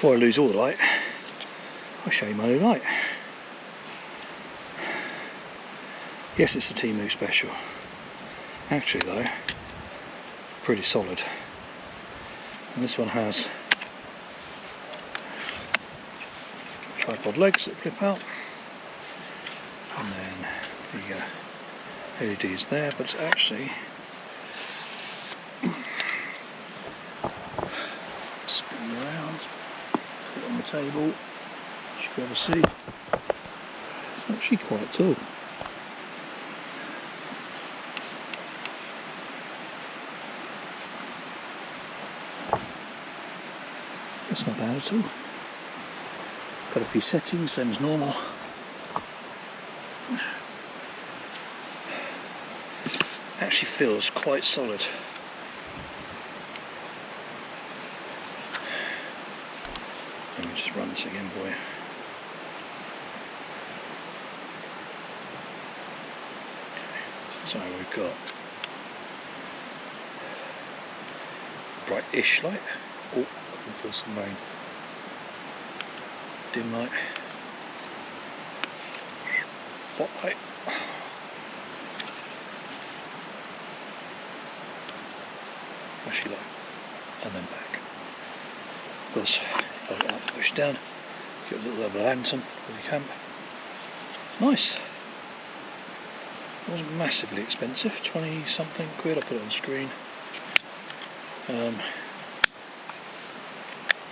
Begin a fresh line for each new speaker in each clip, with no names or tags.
Before I lose all the light, I'll show you my new light. Yes, it's a Temu special. Actually though, pretty solid. And this one has tripod legs that flip out, and then the LED is there, but it's actually spin around, put it on the table, you should be able to see it's actually quite tall. That's not bad at all. Got a few settings, same as normal. Actually feels quite solid. Let me just run this again for you. So we've got bright-ish light. Oh, I can feel some rain. Dim light. Spotlight. Flashy light. And then back. Of course, hold it up, push it down. Get a little lantern for the camp. Nice. It wasn't massively expensive, 20 something quid. I put it on screen.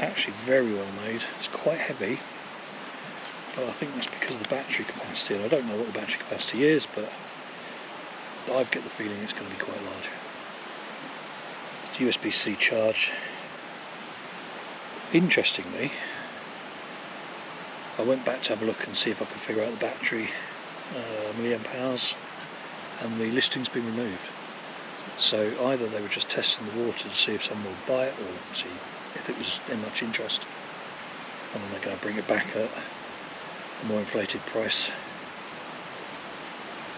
Actually very well made. It's quite heavy, but I think that's because of the battery capacity, and I don't know what the battery capacity is, but I get the feeling it's going to be quite large. It's USB-C charge. Interestingly, I went back to have a look and see if I could figure out the battery milliamp hours, and the listing's been removed. So either they were just testing the water to see if someone would buy it, or see if it was in much interest, and then they're going to bring it back at a more inflated price,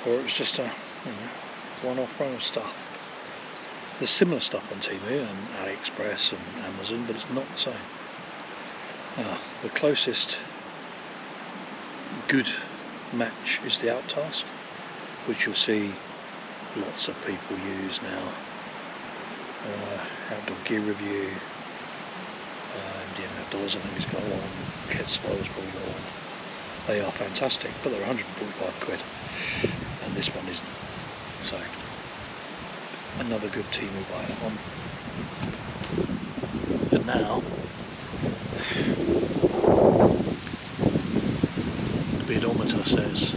or it was just a one-off run of stuff. There's similar stuff on Temu and AliExpress and Amazon, but it's not the same. The closest good match is the Outtask, which you'll see lots of people use now. Outdoor Gear Review, DM Outdoors I think has got one, Kit Spoil's probably got one. They are fantastic, but they're 145 quid, and this one isn't. So, another good Temu buy, that one. And now, the odometer says